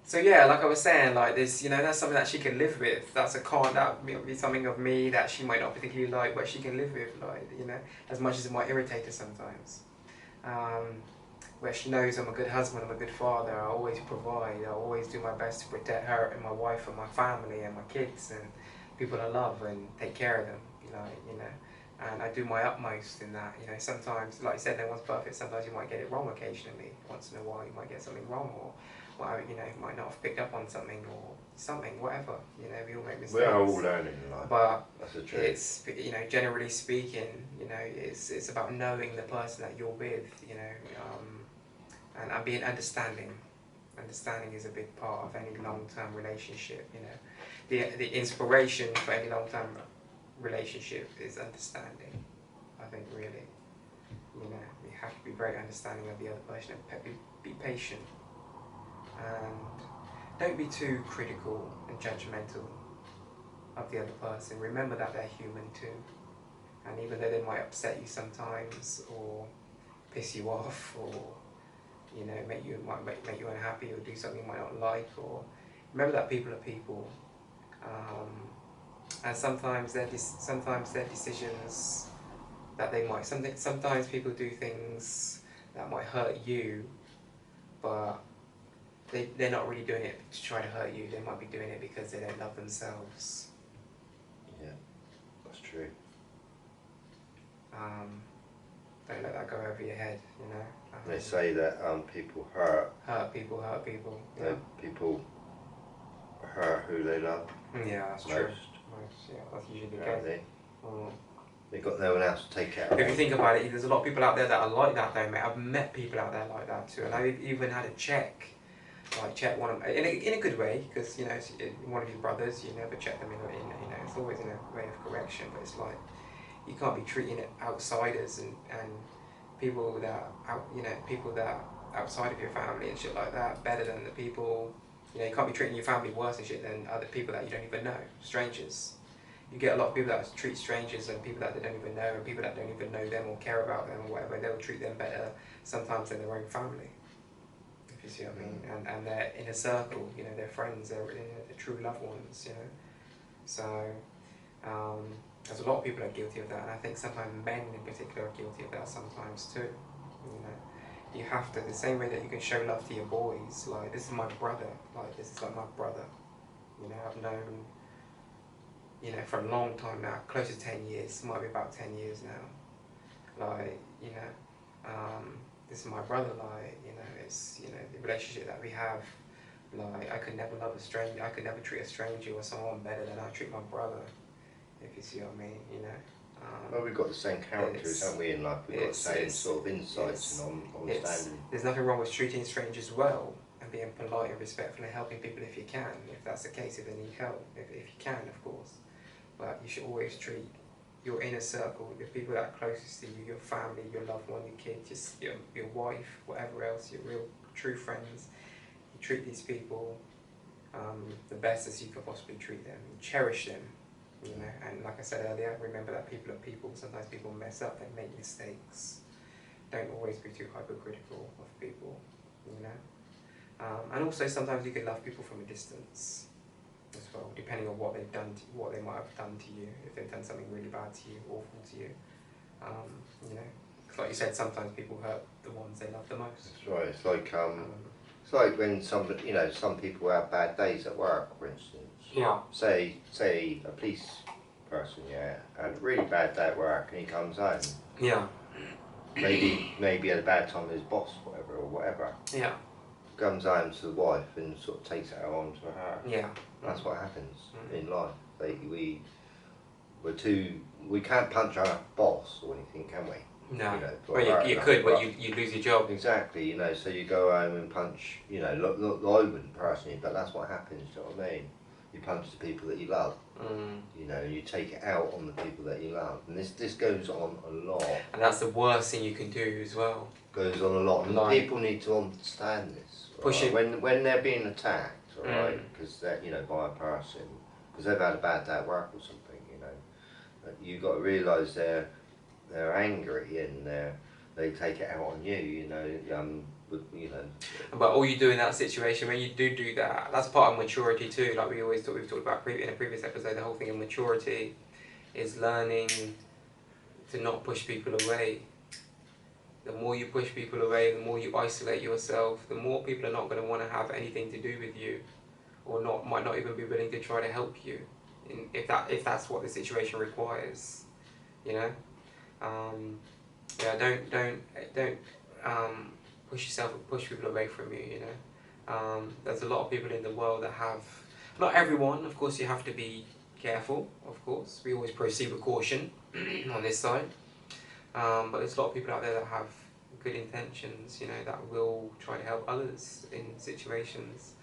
So yeah, like I was saying, like this, you know, that's something that she can live with. That's a con that might be something of me that she might not particularly like, but she can live with, like, you know, as much as it might irritate her sometimes. Where she knows I'm a good husband, I'm a good father, I always provide, I always do my best to protect her and my wife and my family and my kids and people I love and take care of them, you know. And I do my utmost in that, you know. Sometimes, like you said, no one's perfect. Sometimes you might get it wrong occasionally. Once in a while, you might get something wrong, or well, you know, you might not have picked up on something or something, whatever. You know, we all make mistakes. We're all learning in life. But that's the truth. It's, you know, generally speaking, you know, it's about knowing the person that you're with, you know, and being understanding. Understanding is a big part of any long-term relationship. You know, the inspiration for any long-term relationship is understanding. I think really, you know, you have to be very understanding of the other person and be patient, and don't be too critical and judgmental of the other person. Remember that they're human too, and even though they might upset you sometimes or piss you off, or you know, make you unhappy, or do something you might not like, or remember that people are people. And sometimes their decisions that they might, sometimes people do things that might hurt you, but they're not really doing it to try to hurt you. They might be doing it because they don't love themselves. Yeah, that's true. Don't let that go over your head, you know. They say that people hurt people. Yeah. People hurt who they love. Yeah, that's most. True. Most, yeah, that's usually the case. They've got no one else to take care of. If you think about it, there's a lot of people out there that are like that though, mate. I've met people out there like that too, and I've even had to check one of them, in a good way, because, you know, it's one of your brothers, you never check them in, you know, it's always in a way of correction, but it's like, you can't be treating it outsiders and people that people that outside of your family and shit like that better than the people, you know. You can't be treating your family worse and shit than other people that you don't even know, strangers. You get a lot of people that treat strangers and people that they don't even know, and people that don't even know them or care about them or whatever, they'll treat them better sometimes than their own family, if you see what I mean. And they're in a circle, you know, they're friends, they're true loved ones, you know. So there's a lot of people are guilty of that, and I think sometimes men in particular are guilty of that sometimes too. You know, you have to, the same way that you can show love to your boys, like, this is my brother, like, this is like my brother. You know, I've known, you know, for a long time now, close to 10 years, might be about 10 years now. Like, you know, this is my brother, like, you know, it's, you know, the relationship that we have, like, I could never love a stranger, I could never treat a stranger or someone better than I treat my brother, if you see what I mean, you know. Well, we've got the same characters, haven't we, in life? We've got the same sort of insights and understanding. There's nothing wrong with treating strangers well and being polite and respectful and helping people if you can, if that's the case, if they need help, if you can, of course. But you should always treat your inner circle, the people that are closest to you, your family, your loved one, your kids, just your wife, whatever else, your real true friends. You treat these people the best as you could possibly treat them. You cherish them, you know. And like I said earlier, remember that people are people. Sometimes people mess up and make mistakes. Don't always be too hypercritical of people, you know. And also sometimes you can love people from a distance as well, depending on what they've done, what they might have done to you. If they've done something really bad to you, awful to you, you know. Cause like you said, sometimes people hurt the ones they love the most. That's right. It's like when somebody, you know, some people have bad days at work, for instance. Yeah. Say a police person, yeah, had a really bad day at work, and he comes home. Yeah. Maybe had a bad time with his boss, whatever. Yeah. Comes home to the wife and sort of takes it on to her. Yeah. That's what happens in life. We can't punch our boss or anything, can we? No. You know, well, you could, but you lose your job. Exactly, you know, so you go home and punch, you know, I wouldn't personally, but that's what happens, do you know what I mean? You punch the people that you love, you know, you take it out on the people that you love. And this goes on a lot. And that's the worst thing you can do as well. Goes on a lot, and people need to understand this. Right? When they're being attacked, right, because they're, you know, by a person, because they've had a bad day at work or something, you know, you've got to realise they're angry and they take it out on you, you know. you know. But all you do in that situation, when you do that, that's part of maturity too. Like we've talked about in a previous episode, the whole thing of maturity is learning to not push people away. The more you push people away, the more you isolate yourself, the more people are not going to want to have anything to do with you, or might not even be willing to try to help you, if that's what the situation requires, you know. Yeah, don't push people away from you, you know. There's a lot of people in the world that have, not everyone, of course you have to be careful, of course. We always proceed with caution on this side. But there's a lot of people out there that have good intentions, you know, that will try to help others in situations.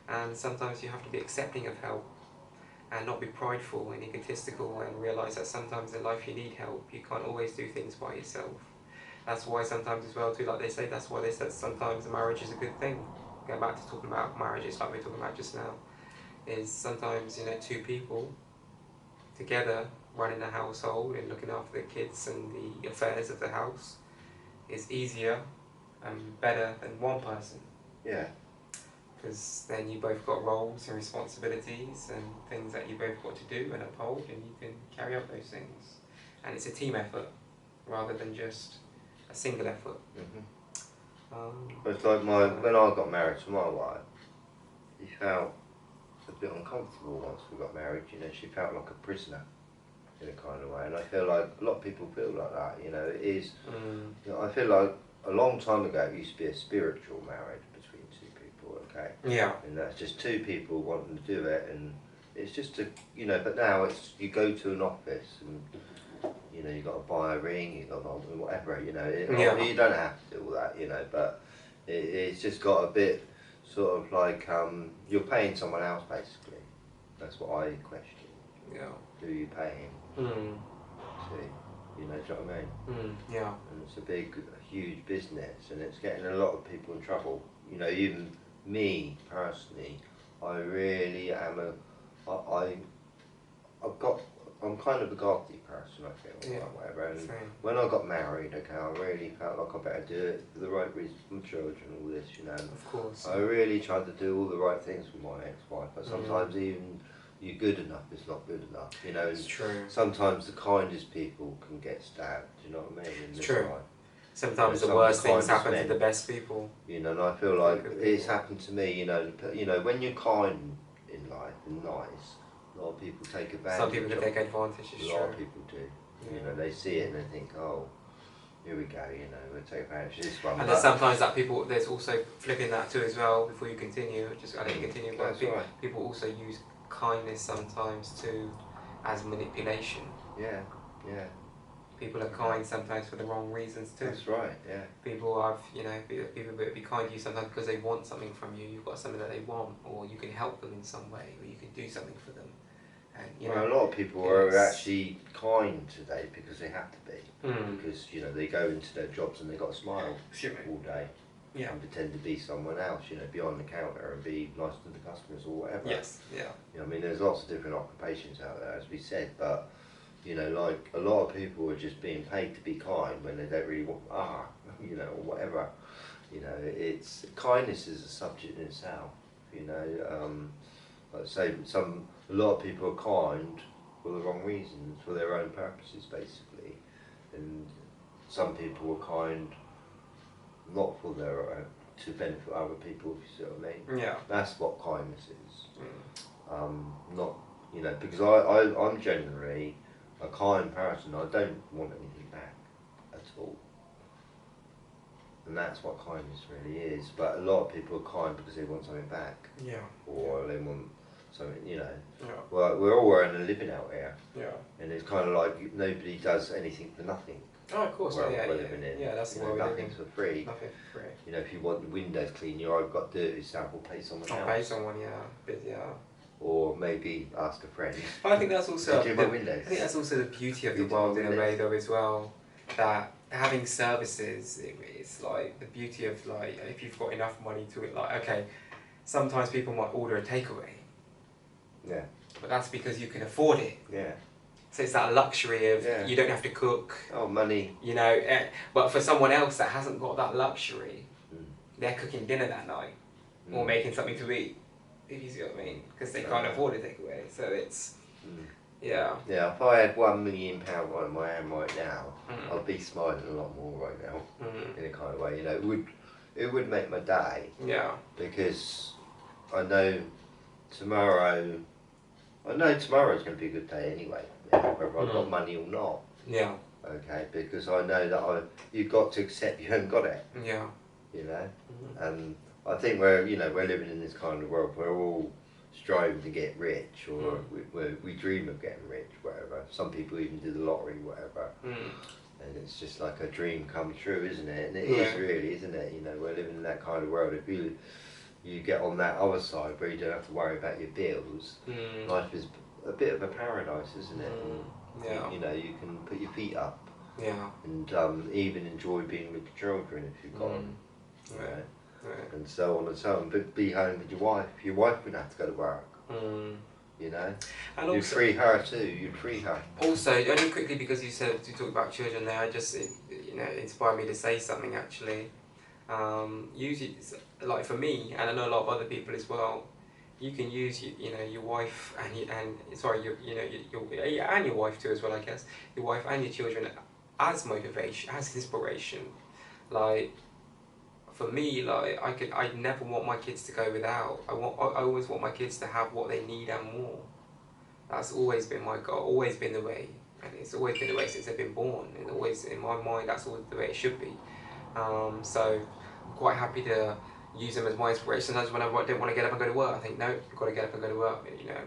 And sometimes you have to be accepting of help and not be prideful and egotistical, and realise that sometimes in life you need help. You can't always do things by yourself. That's why sometimes as well too, like they say, that's why they said sometimes marriage is a good thing. Going back to talking about marriages like we were talking about just now, is sometimes, you know, two people together running a household and looking after the kids and the affairs of the house is easier and better than one person. Yeah. Because then you both got roles and responsibilities and things that you both got to do and uphold, and you can carry out those things. And it's a team effort rather than just a single effort. It's like when I got married to my wife, she felt a bit uncomfortable once we got married. You know, she felt like a prisoner in a kind of way, and I feel like a lot of people feel like that. You know, it is. You know, I feel like a long time ago it used to be a spiritual marriage between two people. Okay. Yeah. And that's just two people wanting to do it, and it's just a, you know. But now it's, you go to an office and, you know, you got to buy a ring, you got to buy whatever. You know, you don't have to do all that. You know, but it's just got a bit sort of like you're paying someone else basically. That's what I question. Yeah. Who you paying? See, you know, do you know what I mean? Yeah. And it's a big, huge business, and it's getting a lot of people in trouble. You know, even me personally, I really am I'm kind of a godly person, I feel, or whatever. And when I got married, okay, I really felt like I better do it for the right reasons, for my children, all this, you know. Of course. I really tried to do all the right things with my ex-wife, but sometimes even you're good enough is not good enough, you know. It's true. Sometimes the kindest people can get stabbed, do you know what I mean? It's true. Life. Sometimes the worst things happen to the best people. You know, and I feel like it's happened to me, you know, when you're kind in life and nice, a lot of people take advantage. Some people can take advantage, it's true. A lot of people do. Yeah. You know, they see it and they think, oh, here we go, you know, we'll take advantage of this one. And there's sometimes that people, there's also flipping that too as well, before you continue, I let you continue, but people also use kindness sometimes too as manipulation. Yeah, yeah. People are kind sometimes for the wrong reasons too. That's right, yeah. People have, you know, people will be kind to you sometimes because they want something from you. You've got something that they want, or you can help them in some way, or you can do something for them. And, you know, a lot of people are actually kind today because they have to be. Because, you know, they go into their jobs and they've got to smile all day. Yeah. And pretend to be someone else, you know, be on the counter and be nice to the customers or whatever. Yes, yeah. You know, I mean, there's lots of different occupations out there, as we said, but, you know, like, a lot of people are just being paid to be kind when they don't really want, you know, or whatever. You know, it's, kindness is a subject in itself, you know. Like I say, a lot of people are kind for the wrong reasons, for their own purposes, basically. And some people are kind not for their own, to benefit other people, if you see what I mean. Yeah. That's what kindness is. Not, you know, because I'm generally a kind person. I don't want anything back at all. And that's what kindness really is. But a lot of people are kind because they want something back. Yeah. Or they want something, you know. Yeah. Well, we're all earning a living out here. Yeah. And it's kind of like nobody does anything for nothing. Oh, of course. We're living in. Yeah, that's the way nothing's for free. Nothing for free. You know, if you want the windows clean, all you've got to do is sample pay someone else. Pay someone, yeah. But, yeah. Or maybe ask a friend. I think that's also I think that's also the beauty of the world in a way though as well. That having services, it's like the beauty of, like, if you've got enough money to it, like, okay, sometimes people might order a takeaway. Yeah. But that's because you can afford it. Yeah. So it's that luxury of you don't have to cook. Oh, money. You know, but for someone else that hasn't got that luxury, they're cooking dinner that night or making something to eat, if you see what I mean, because they can't afford a takeaway. So it's, yeah. Yeah, if I had £1 million on my hand right now, I'd be smiling a lot more right now, in a kind of way. You know, it would make my day. Yeah. Because I know tomorrow's going to be a good day anyway, whether I've got money or not. Yeah. Okay, because I know that you've got to accept you haven't got it. Yeah. You know, and I think we're living in this kind of world. We're all striving to get rich, or we dream of getting rich, whatever. Some people even do the lottery, whatever. And it's just like a dream come true, isn't it? And it is really, isn't it? You know, we're living in that kind of world. If you get on that other side where you don't have to worry about your bills, life is a bit of a paradise, isn't it? And, you know, you can put your feet up, and even enjoy being with your children if you've got them, you know, and so on and so on. But be home with your wife. Your wife wouldn't have to go to work. You know, and you'd free her too. You'd free her. Also, only quickly because you talked about children there, it inspired me to say something actually. Usually, like for me, and I know a lot of other people as well, you can use your wife and your wife too as well, I guess, your wife and your children as motivation, as inspiration. Like for me, like I never want my kids to go without. I always want my kids to have what they need and more. That's always been my goal, always been the way, and it's always been the way since they've been born. And always in my mind, that's always the way it should be. So I'm quite happy to use them as my inspiration. Sometimes when I don't want to get up and go to work, I think, no, I've got to get up and go to work. You know,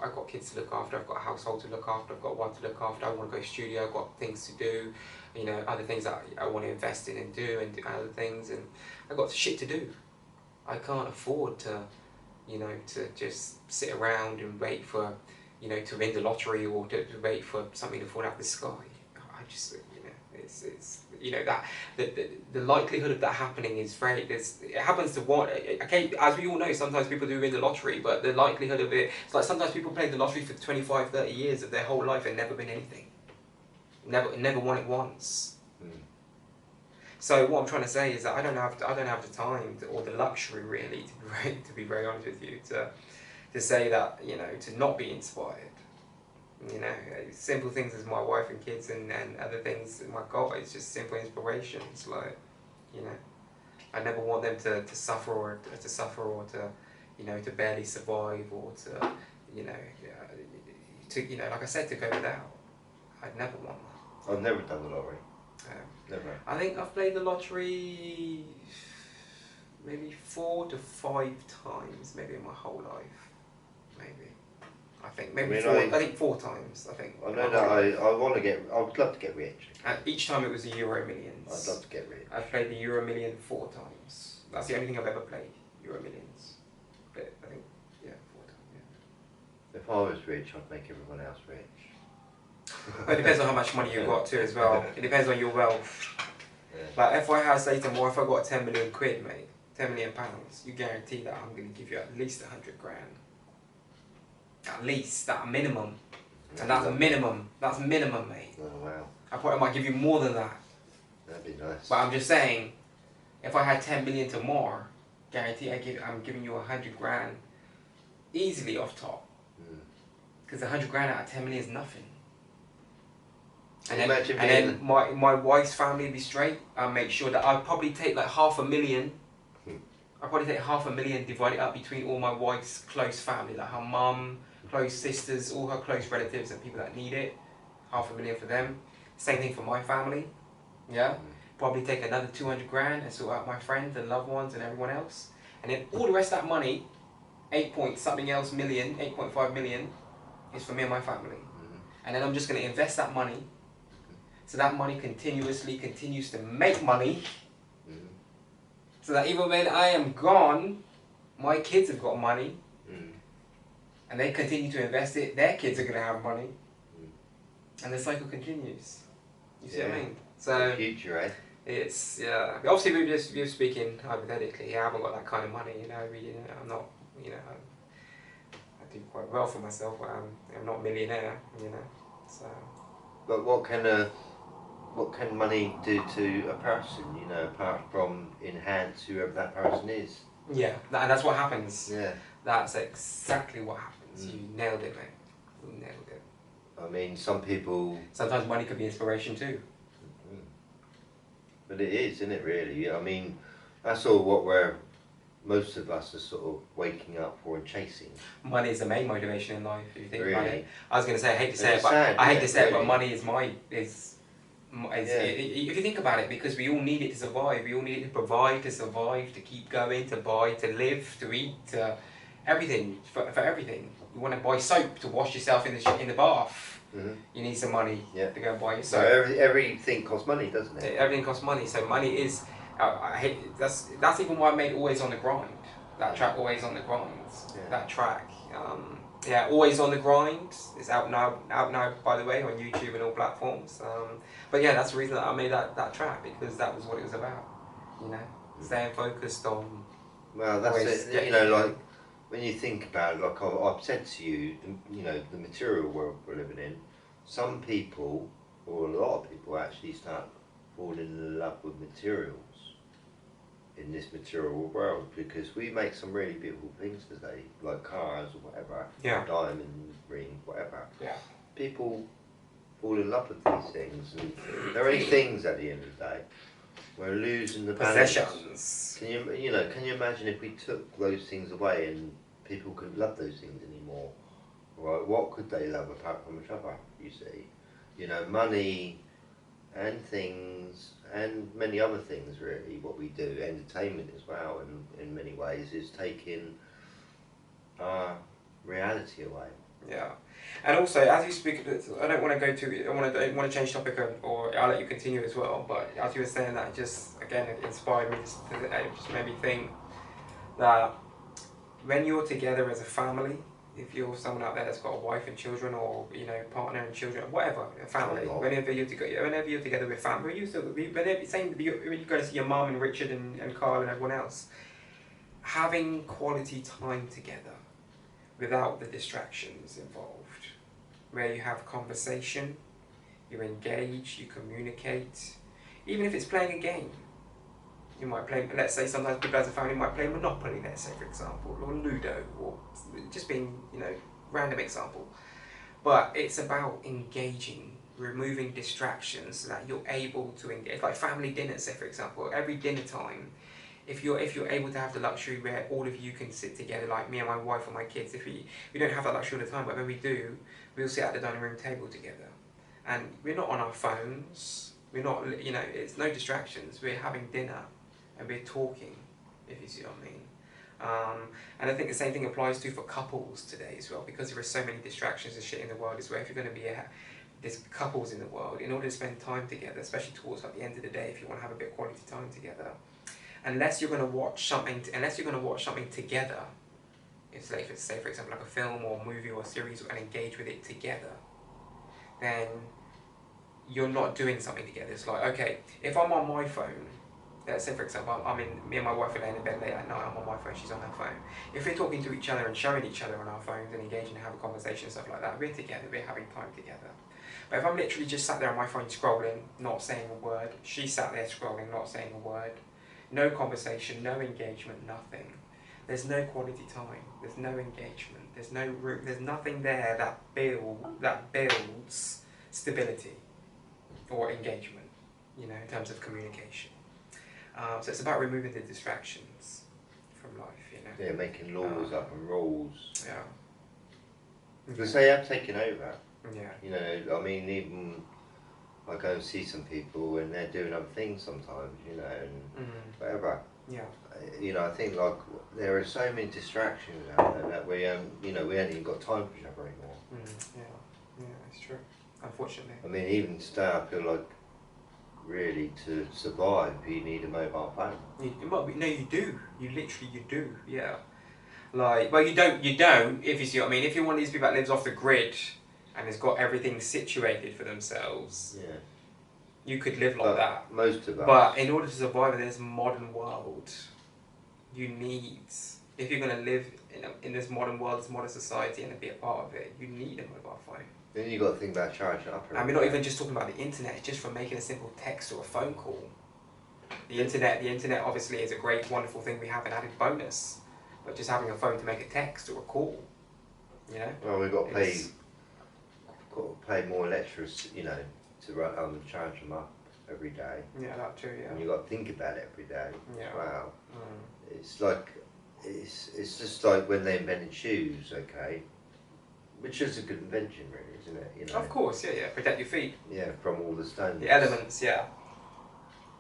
I've got kids to look after, I've got a household to look after, I've got one to look after, I want to go to studio, I've got things to do, you know, other things that I want to invest in and do, and other things, and I've got shit to do. I can't afford to, you know, to just sit around and wait for, you know, to win the lottery or to wait for something to fall out of the sky. I just, you know, it's you know, that the likelihood of that happening is very, it happens to one, okay, as we all know, sometimes people do win the lottery, but the likelihood of it, it's like sometimes people play the lottery for 25, 30 years of their whole life and never win anything. Never won it once. So what I'm trying to say is that I don't have the time or the luxury really, to be very honest with you, to say that, you know, to not be inspired. You know, simple things as my wife and kids and other things, my God, it's just simple inspirations. Like, you know, I never want them to suffer or to, you know, to barely survive or to, you know, like I said, to go without. I'd never want that. I've never done the lottery. Never. I think I've played the lottery maybe 4 to 5 times, maybe in my whole life, maybe. I think maybe I think 4 times. I think. I know that I would love to get rich. And each time it was the Euro Millions. I'd love to get rich. I've played the Euro Million 4 times. That's the only thing I've ever played, Euro Millions. But I think, 4 times. Yeah. If I was rich, I'd make everyone else rich. Well, it depends on how much money you've got too as well. It depends on your wealth. Like if I had, say tomorrow, if I got 10 million quid, mate, 10 million pounds, you guarantee that I'm going to give you at least 100 grand. At least, that minimum. And that's minimum. That's minimum, mate. Oh, wow. I probably might give you more than that. That'd be nice. But I'm just saying, if I had 10 million tomorrow, guarantee I'm giving you 100 grand easily off top. Because 100 grand out of 10 million is nothing. And then my wife's family would be straight. I'll make sure that I'll probably take like $500,000. I'll probably take $500,000, divide it up between all my wife's close family, like her mum, close sisters, all her close relatives and people that need it. $500,000 for them. Same thing for my family. Yeah. Probably take another 200 grand and sort out my friends and loved ones and everyone else. And then all the rest of that money, 8.5 million, is for me and my family. And then I'm just going to invest that money. So that money continues to make money. So that even when I am gone, my kids have got money. And they continue to invest it, their kids are going to have money. And the cycle continues. You see what I mean? So the future, eh? It's, obviously we're speaking hypothetically. I haven't got that kind of money, you know. I'm not, you know, I do quite well for myself, but I'm not a millionaire, you know. So. But what can what can money do to a person, you know, apart from enhance whoever that person is? Yeah, and that's what happens. Yeah. That's exactly what happens. You nailed it, mate. You nailed it. I mean, some people... Sometimes money could be inspiration too. But it is, isn't it, really? I mean, that's all what most of us are sort of waking up for and chasing. Money is the main motivation in life, if you think Really? about it. I was going to say, I hate to say it, but sad, I hate to say it, really? but money is if you think about it, because we all need it to survive. We all need it to provide, to survive, to keep going, to buy, to live, to eat, everything, for everything. You want to buy soap to wash yourself in the bath. You need some money to go and buy your soap. So everything costs money, doesn't it? Everything costs money, so money is... I hate that's even why I made Always on the Grind. That track, Always on the Grind. That track. Yeah, Always on the Grind. It's out now, by the way, on YouTube and all platforms. But yeah, that's the reason that I made that track, because that was what it was about. You know, staying focused on... Well, that's it. You know, like, when you think about it, like I've said to you, you know, the material world we're living in, some people, or a lot of people, actually start falling in love with materials in this material world, because we make some really beautiful things today, like cars or whatever, diamond ring, whatever. Yeah. People fall in love with these things, and they're only things at the end of the day. We're losing the balance. Possessions. Can you imagine if we took those things away and people couldn't love those things anymore? Right? What could they love apart from each other? You see, you know, money and things and many other things. Really, what we do, entertainment as well, in many ways, is taking our reality away. Yeah, and also as you speak, I don't want to go too. I don't want to change topic, or I'll let you continue as well. But as you were saying that, just again, it inspired me. It just made me think that when you're together as a family, if you're someone out there that's got a wife and children, or you know, partner and children, whatever, a family. Whenever you're together with family, when you go to see your mum and Richard and Carl and everyone else, having quality time together, without the distractions involved, where you have conversation, you engage, you communicate, even if it's playing a game. You might play, let's say sometimes people as a family might play Monopoly, let's say for example, or Ludo, or just being, you know, random example. But it's about engaging, removing distractions so that you're able to engage. Like family dinner, say for example, every dinner time, if you're able to have the luxury where all of you can sit together, like me and my wife and my kids, if we don't have that luxury all the time, but when we do, we'll sit at the dining room table together. And we're not on our phones, we're not, you know, it's no distractions, we're having dinner and we're talking, if you see what I mean. And I think the same thing applies for couples today as well, because there are so many distractions and shit in the world as well. If you're going to be there's couples in the world, in order to spend time together, especially towards like the end of the day, if you want to have a bit of quality time together, unless you're going to watch something together, it's like, say for example like a film or a movie or a series, and engage with it together, then you're not doing something together. It's like, okay, if I'm on my phone, let's say for example, me and my wife are laying in bed late at night, I'm on my phone, she's on her phone. If we're talking to each other and showing each other on our phones and engaging and having conversation and stuff like that, we're together, we're having time together. But if I'm literally just sat there on my phone scrolling, not saying a word, she sat there scrolling, not saying a word, no conversation, no engagement, nothing. There's no quality time, there's no engagement, there's no room, there's nothing there that builds stability or engagement, you know, in terms of communication. So it's about removing the distractions from life, you know. Yeah, making laws up and rules. Yeah. Because they have taken over. Yeah. You know, I mean, even I go and see some people and they're doing other things sometimes, you know, and whatever. Yeah. You know, I think like there are so many distractions out there that we you know, we haven't even got time for each other anymore. Yeah, it's true. Unfortunately. I mean, even today, I feel like really to survive, you need a mobile phone. No, you do. You do. Yeah. Like, well, you don't. If you see what I mean. If you're one of these people that lives off the grid and has got everything situated for themselves, yeah, you could live like that. Most of us. But in order to survive in this modern world, you need, if you're going to live in this modern world, this modern society, and be a part of it, you need a mobile phone. Then you got to think about charging up. And we're not even just talking about the internet, just from making a simple text or a phone call. The internet obviously is a great, wonderful thing we have, an added bonus. But just having a phone to make a text or a call, you know. Well, we've got to pay more electricity, you know, to charge them up every day. Yeah, that too. Yeah. And you got to think about it every day. Yeah. Wow. It's like it's just like when they invented shoes, okay, which is a good invention, really, isn't it? You know. Of course, yeah. Protect your feet. Yeah, from all the stones. The elements, yeah.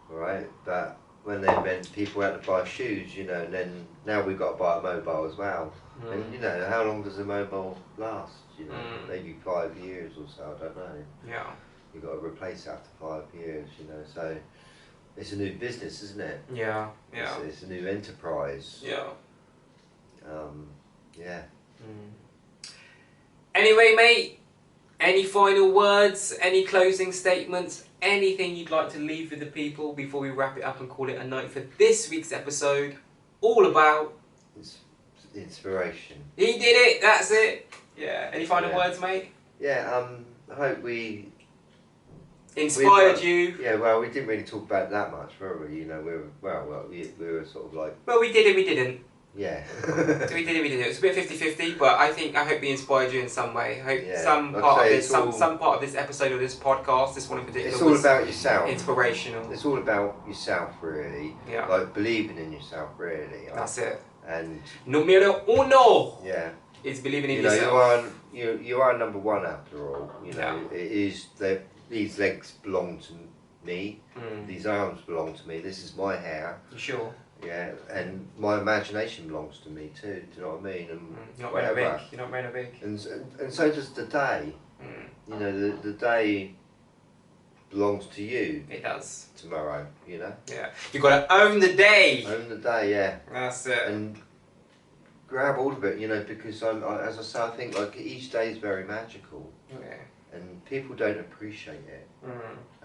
Right, but when they invent, people had to buy shoes, you know, and then now we've got to buy a mobile as well. And you know, how long does a mobile last? You know, maybe 5 years or so. I don't know. Yeah. You've got to replace it after 5 years, you know. So it's a new business, isn't it? Yeah. It's a new enterprise. Yeah. Yeah. Anyway, mate, any final words, any closing statements, anything you'd like to leave with the people before we wrap it up and call it a night for this week's episode, all about inspiration. He did it, that's it. Yeah, any final words, mate? Yeah, I hope we inspired you. Yeah, well, we didn't really talk about that much, were we? You know, we were sort of like... Well, we did and we didn't. Yeah. we did and we didn't. It was a bit 50-50, but I hope we inspired you in some way. I hope some part of this episode of this podcast, this one in particular, it's all about yourself. Inspirational. It's all about yourself, really. Yeah. Like believing in yourself, really. That's it. And numero uno. Yeah. It's believing in yourself. You are number one after all. You know, it is that these legs belong to me. These arms belong to me. This is my hair. You sure? Yeah, and my imagination belongs to me too. Do you know what I mean? And you're not very big. You're not very big. And so does the day. You know, the day belongs to you. It does. Tomorrow, you know. Yeah. You got to own the day. Own the day, yeah. That's it. And grab all of it, you know, because as I say, I think like each day is very magical. Yeah. And people don't appreciate it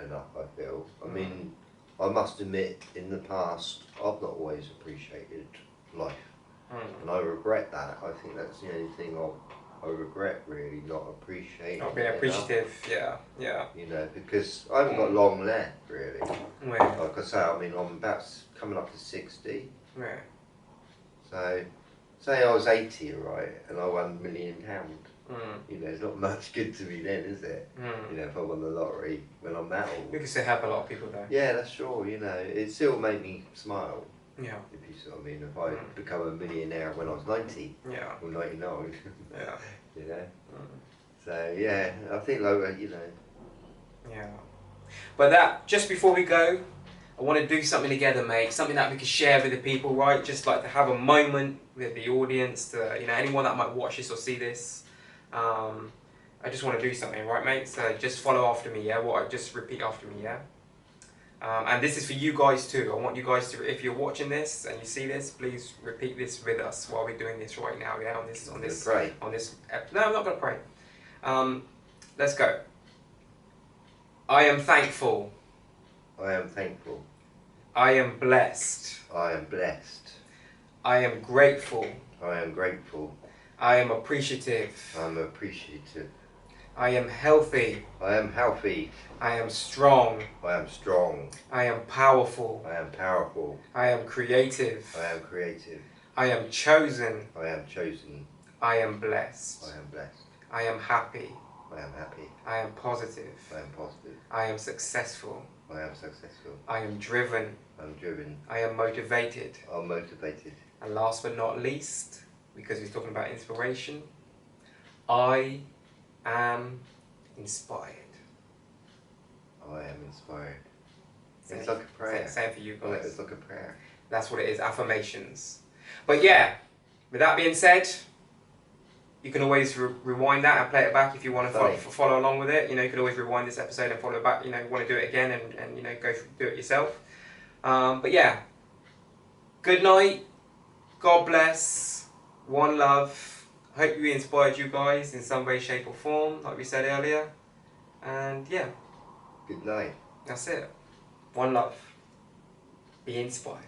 enough, I feel. I mean, I must admit, in the past, I've not always appreciated life. And I regret that. I think that's the only thing I regret, really, not appreciating. Not being appreciative, yeah. You know, because I haven't got long left, really. Yeah. Like I say, I mean, I'm about coming up to 60. Yeah. So, say I was 80, right, and I won £1 million. You know, it's not much good to me then, is it? You know, if I won the lottery when I'm that old. You can still help a lot of people though. Yeah, that's sure, you know. It still made me smile. Yeah. If you see what I mean. If I become a millionaire when I was 90. Yeah. Or 99. Yeah. You know? So, yeah, I think, like, you know. Yeah. But just before we go, I want to do something together, mate. Something that we can share with the people, right? Just like to have a moment with the audience, to, you know, anyone that might watch this or see this. I just want to do something, right, mate? So just follow after me, yeah? Just repeat after me, yeah? And this is for you guys too. I want you guys to, if you're watching this and you see this, please repeat this with us while we're doing this right now, yeah? Pray. No, I'm not going to pray. Let's go. I am thankful. I am thankful. I am blessed. I am blessed. I am grateful. I am grateful. I am appreciative. I am appreciative. I am healthy. I am healthy. I am strong. I am strong. I am powerful. I am powerful. I am creative. I am creative. I am chosen. I am chosen. I am blessed. I am blessed. I am happy. I am happy. I am positive. I am positive. I am successful. I am successful. I am driven. I'm driven. I am motivated. I'm motivated. And last but not least, because he's talking about inspiration, I am inspired. I am inspired. It's like a prayer. Same for you guys. It's like a prayer. That's what it is, affirmations. But yeah, with that being said, you can always rewind that and play it back if you want to follow along with it. You know, you can always rewind this episode and follow it back. You know, want to do it again and you know, do it yourself. But yeah, good night. God bless. One love. Hope we inspired you guys in some way, shape or form, like we said earlier. And yeah. Good night. That's it. One love. Be inspired.